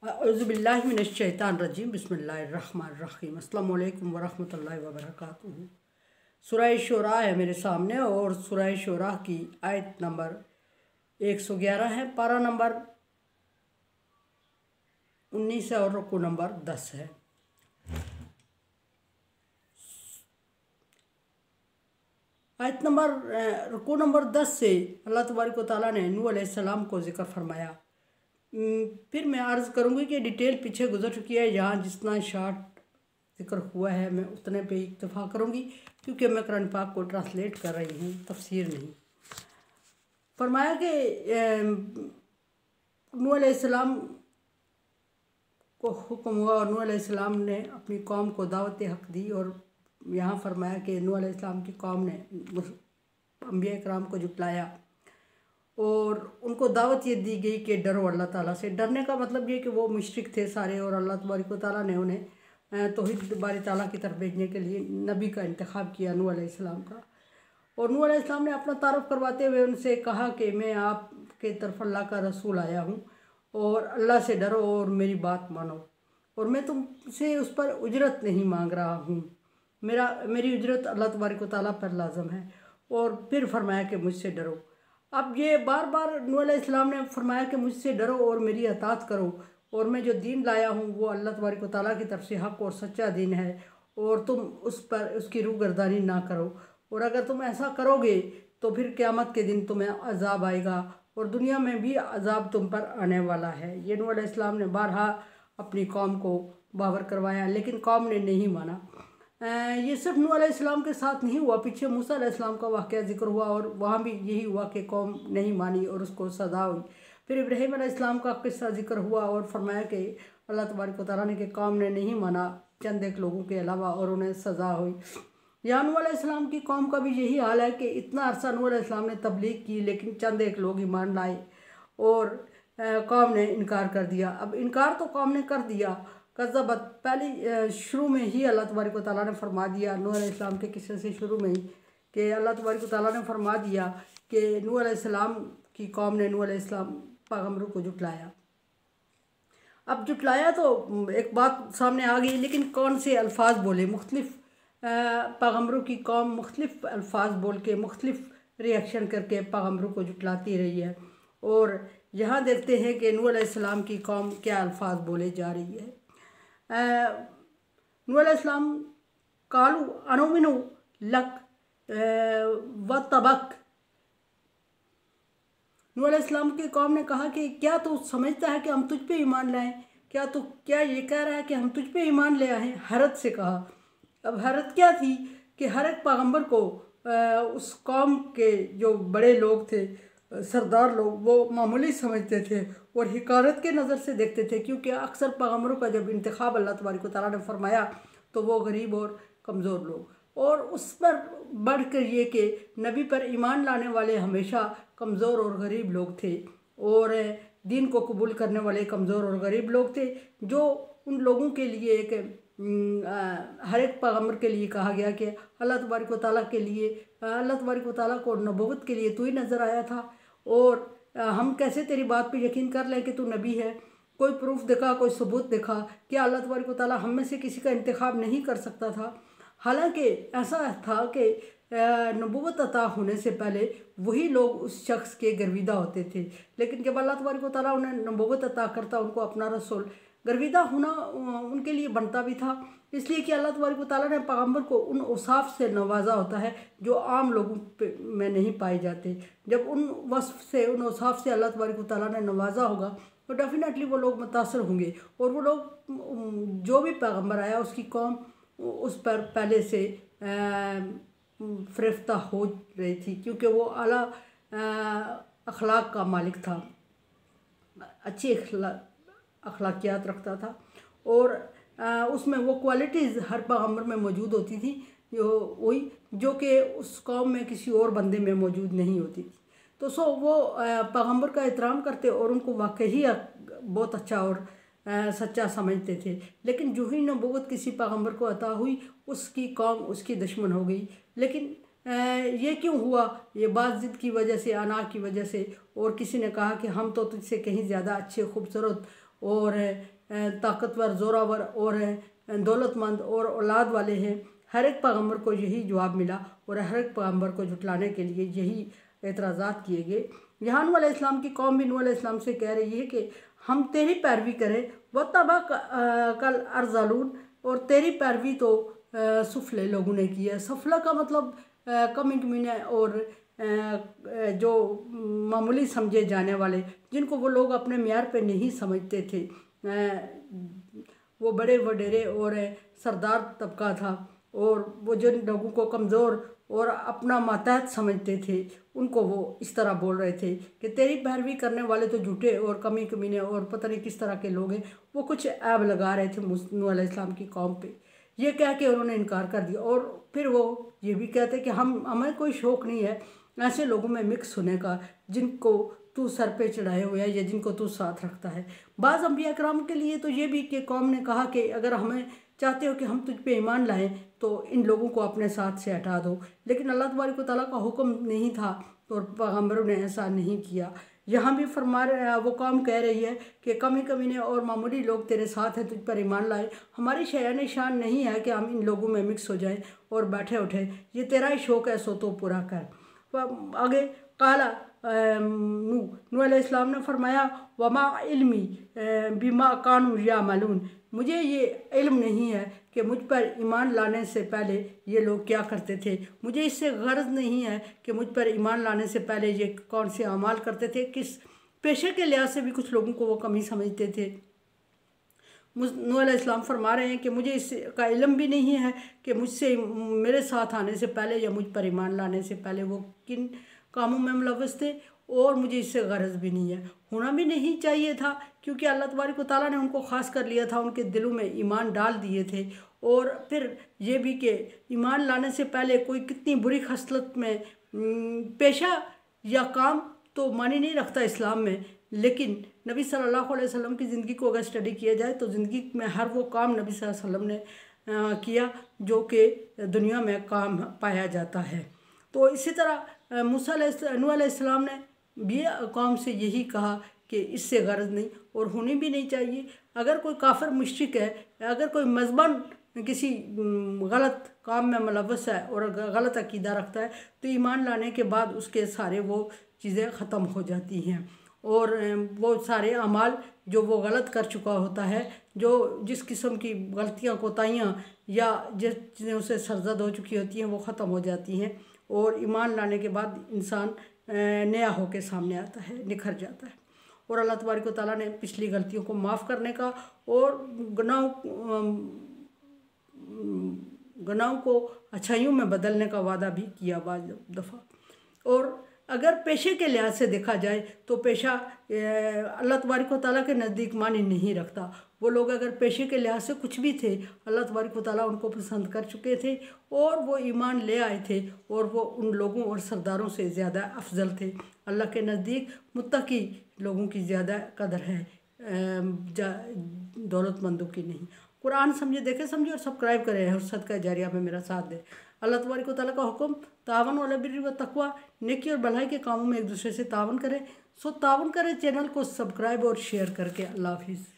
औज़ुबिल्लाहिमिनश्शैतानिर्रजीम बिस्मिल्लाहिर्रहमानिर्रहीम अस्सलामु अलैकुम वरहमतुल्लाहि वबरकातुहू। सूरह शूरा है मेरे सामने और सूरह शूरा की आयत नंबर 111 है, पारा नंबर 19 है और रुकू नंबर 10 है। आयत नंबर रुकू नंबर 10 से अल्लाह तबारक व तआला ने नूह अलैहिस्सलाम को ज़िक्र फरमाया। फिर मैं अर्ज़ करूँगी कि डिटेल पीछे गुजर चुकी है, यहाँ जितना शार्ट ज़िक्र हुआ है मैं उतने पे इक्तफ़ा करूँगी, क्योंकि मैं कुरान पाक को ट्रांसलेट कर रही हूँ, तफसीर नहीं। फरमाया कि नूह अलैहिस्सलाम को हुक्म हुआ और नूह अलैहिस्सलाम ने अपनी कौम को दावत हक़ दी। और यहाँ फरमाया कि नूह अलैहिस्सलाम की कौम ने अंबिया इकराम को जुटलाया और उनको दावत ये दी गई कि डरो अल्लाह ताला से। डरने का मतलब ये कि वो मुशरिक थे सारे और अल्लाह तबारक व तआला ने उन्हें तौहीद बारी ताला की तरफ भेजने के लिए नबी का इंतखाब किया, नूह अलैहिस्सलाम का। और नूह अलैहिस्सलाम ने अपना तारुफ करवाते हुए उनसे कहा कि मैं आपके तरफ अल्लाह का रसूल आया हूँ और अल्लाह से डरो और मेरी बात मानो, और मैं तुमसे उस पर उजरत नहीं मांग रहा हूँ, मेरी उजरत अल्लाह तबारक व तआला पर लाजम है। और फिर फरमाया कि मुझसे डरो। अब ये बार बार नूह अलैहिस्सलाम ने फरमाया कि मुझसे डरो और मेरी अताअत करो, और मैं जो दीन लाया हूँ वो अल्लाह तबारक व तआला की तरफ से हक़ और सच्चा दीन है, और तुम उस पर उसकी रूगर्दानी ना करो। और अगर तुम ऐसा करोगे तो फिर क़यामत के दिन तुम्हें अजाब आएगा और दुनिया में भी अजाब तुम पर आने वाला है। ये नूह अलैहिस्सलाम ने बारहा अपनी कौम को बावर करवाया, लेकिन कौम ने नहीं माना। ये सिर्फ नूह अलैहिस्सलाम के साथ नहीं हुआ, पीछे मूसा अलैहिस्सलाम का वाक़या ज़िक्र हुआ और वहाँ भी यही हुआ कि कौम नहीं मानी और उसको सज़ा हुई। फिर इब्राहीम अलैहिस्सलाम का किस्सा ज़िक्र हुआ और फरमाया कि अल्लाह तबारक व तआला ने कि कौम ने नहीं माना चंद एक लोगों के अलावा और उन्हें सज़ा हुई। यहाँ नूह अलैहिस्सलाम की कौम का भी यही हाल है कि इतना अरसा नूह अलैहिस्सलाम ने तबलीग की, लेकिन चंद एक लोग ईमान लाए और कौम ने इनकार कर दिया। अब इनकार तो कौम ने कर दिया, कज़्ज़बत पहले शुरू में ही अल्लाह तबारक व तआला ने फरमा दिया, नूह अलैहिस्सलाम के किस्से से शुरू में ही कि अल्लाह तबारक व तआला ने फरमा दिया कि नूह अलैहिस्सलाम की कौम ने नूह अलैहिस्सलाम पैगम्बरों को जुटलाया। अब जुटलाया तो एक बात सामने आ गई, लेकिन कौन से अल्फाज बोले। मुख्तलिफ पैगम्बरों की कौम मुख्तलिफ अल्फाज बोल के मुख्तलिफ रिएक्शन करके पैगम्बरों को जुटलाती रही है। और यहाँ देखते हैं कि नूह अलैहिस्सलाम की कौम क्या अल्फाज बोले जा रही है। नूह अलैहिस्सलाम कालू अनुमिनु लक व तबक। नूह अलैहिस्सलाम की कौम ने कहा कि क्या तू समझता है कि हम तुझ पे ईमान लाएं? क्या ये कह रहा है कि हम तुझ पे ईमान ले आए? हैरत से कहा। अब हैरत क्या थी कि हर एक पैगम्बर को उस कौम के जो बड़े लोग थे, सरदार लोग, वो मामूली समझते थे और हिकारत के नज़र से देखते थे, क्योंकि अक्सर पैगम्बरों का जब इंतखाब अल्लाह तबारक व तआला ने फरमाया तो वो गरीब और कमज़ोर लोग, और उस पर बढ़ कर ये कि नबी पर ईमान लाने वाले हमेशा कमज़ोर और गरीब लोग थे, और दीन को कबूल करने वाले कमज़ोर और गरीब लोग थे, जो उन लोगों के लिए एक हर एक पैगम्बर के लिए कहा गया कि अल्लाह तबारक व तआला के लिए, अल्लाह तबारक व तआला को नबूवत के लिए तू ही नज़र आया था, और हम कैसे तेरी बात पे यकीन कर लें कि तू नबी है? कोई प्रूफ दिखा, कोई सबूत दिखा। क्या अल्लाह तबारक व तआला हम में से किसी का इंतखाब नहीं कर सकता था? हालांकि ऐसा था कि नबूवत अता होने से पहले वही लोग उस शख्स के गर्विदा होते थे, लेकिन जब अल्लाह तबारक व तआला उन्हें नबूवत अता करता, उनको अपना रसूल, गर्विदा होना उनके लिए बनता भी था, इसलिए कि अल्लाह तबारक व तआला ने पैगम्बर को उन औसाफ से नवाजा होता है जो आम लोगों में नहीं पाए जाते। जब उन वस्फ से, उन औसाफ से अल्लाह तबारक व तआला ने नवाजा होगा तो डेफिनेटली वो लोग मुतासर होंगे, और वो लोग जो भी पैगम्बर आया उसकी कौम उस पर पहले से फ़रेफ्ता हो रही थी, क्योंकि वो आला अखलाक का मालिक था, अच्छी अखलाकियात रखता था, और उसमें वो क्वालिटीज़ हर पैगम्बर में मौजूद होती थी जो कि उस कौम में किसी और बंदे में मौजूद नहीं होती थी। तो वो पैगम्बर का एहतराम करते और उनको वाकई बहुत अच्छा और सच्चा समझते थे। लेकिन जो ही नबूवत किसी पैगम्बर को अता हुई, उसकी कौम उसकी दुश्मन हो गई। लेकिन ये क्यों हुआ? ये बात ज़िद की वजह से, अना की वजह से, और किसी ने कहा कि हम तो तुझसे कहीं ज़्यादा अच्छे, खूबसूरत और ताकतवर, ज़ोरावर और दौलतमंद और औलाद वाले हैं। हर एक पैगम्बर को यही जवाब मिला और हर एक पैगम्बर को झुटलाने के लिए यही एतराज़ात किए गए। यहाँ नूह अलैहिस्सलाम की कौम भी नूह अलैहिस्सलाम से कह रही है कि हम तेरी पैरवी करें, वत्तबा कल अर्ज़ालून, और तेरी पैरवी तो सुफले लोगों ने की है। सफला का मतलब कमी कमीने और जो मामूली समझे जाने वाले, जिनको वो लोग अपने म्यार पे नहीं समझते थे, वो बड़े वडेरे और सरदार तबका था, और वो जिन लोगों को कमज़ोर और अपना मातहत समझते थे उनको वो इस तरह बोल रहे थे कि तेरी पैरवी करने वाले तो झूठे और कमी कमीने और पता नहीं किस तरह के लोग हैं। वो कुछ ऐब लगा रहे थे नूह अलैहिस्सलाम की कौम पे। ये कह के उन्होंने इनकार कर दिया, और फिर वो ये भी कहते कि हमें कोई शौक़ नहीं है ऐसे लोगों में मिक्स होने का जिनको तू सर पे चढ़ाए हुए है या जिनको तू साथ रखता है। बाज़ अंबिया कराम के लिए तो ये भी कि कौम ने कहा कि अगर हमें चाहते हो कि हम तुझ पे ईमान लाएं तो इन लोगों को अपने साथ से हटा दो, लेकिन अल्लाह तबारक व तआला का हुक्म नहीं था और पैगम्बरों ने ऐसा नहीं किया। यहाँ भी वो कौम कह रही है कि कमी कमीने और मामूली लोग तेरे साथ हैं, तुझ पर ईमान लाए। हमारी शयान शान नहीं है कि हम इन लोगों में मिक्स हो जाएं और बैठे उठे, ये तेरा ही शौक़ है सो तो पूरा कर। आगे काला नूह अलैहिस्सलाम ने फरमाया वमा इल्मी बिमा कानू यामलून, मुझे ये इल्म नहीं है कि मुझ पर ईमान लाने से पहले ये लोग क्या करते थे। मुझे इससे गर्ज नहीं है कि मुझ पर ईमान लाने से पहले ये कौन से अमाल करते थे, किस पेशे के लिहाज से भी कुछ लोगों को वो कमी समझते थे। नूह अलैहिस्सलाम फरमा रहे हैं कि मुझे इसका इल्म भी नहीं है कि मुझसे मेरे साथ आने से पहले या मुझ पर ईमान लाने से पहले वो किन कामों में मुलव्वस थे, और मुझे इससे गरज भी नहीं है, होना भी नहीं चाहिए था, क्योंकि अल्लाह तबारक व तआला ने उनको ख़ास कर लिया था, उनके दिलों में ईमान डाल दिए थे। और फिर ये भी कि ईमान लाने से पहले कोई कितनी बुरी खसलत में पेशा या काम तो मानी नहीं रखता इस्लाम में, लेकिन नबी सल्लल्लाहु अलैहि वसल्लम की ज़िंदगी को अगर स्टडी किया जाए तो ज़िंदगी में हर वो काम नबी सल्लल्लाहु अलैहि वसल्लम ने किया जो कि दुनिया में काम पाया जाता है। तो इसी तरह नूह अलैहिस्सलाम ने भी कौम से यही कहा कि इससे गरज नहीं और होनी भी नहीं चाहिए। अगर कोई काफिर मुश्रिक है, अगर कोई मज़बन किसी गलत काम में मुलव्वस है और गलत अकीदा रखता है, तो ईमान लाने के बाद उसके सारे वो चीज़ें ख़त्म हो जाती हैं, और वो सारे अमाल जो वो गलत कर चुका होता है, जो जिस किस्म की गलतियाँ कोताहियाँ या जिस चीज़ें उसे सरजद हो चुकी होती हैं वो ख़त्म हो जाती हैं, और ईमान लाने के बाद इंसान नया होकर सामने आता है, निखर जाता है। और अल्लाह तबारक व तआला ने पिछली गलतियों को माफ़ करने का और गुनाहों को अच्छाइयों में बदलने का वादा भी किया बाज़ दफ़ा। और अगर पेशे के लिहाज से देखा जाए तो पेशा अल्लाह तबारक व तआला के नज़दीक मानी नहीं रखता। वो लोग अगर पेशे के लिहाज से कुछ भी थे, अल्लाह तबारक व तआला उनको पसंद कर चुके थे और वो ईमान ले आए थे, और वो उन लोगों और सरदारों से ज़्यादा अफजल थे। अल्लाह के नज़दीक मुत्तकी लोगों की ज़्यादा कदर है, दौलतमंदों की नहीं। कुरान समझे, देखे समझे और सब्सक्राइब करें और सदका जारिया में मेरा साथ दें। अल्लाह तबारक व तआला का हुक्म तावन वाला बिर्र व तक़वा, नेकी और भलाई के कामों में एक दूसरे से तावन करें। सो तावन करें चैनल को सब्सक्राइब और शेयर करके। अल्लाह हाफिज़।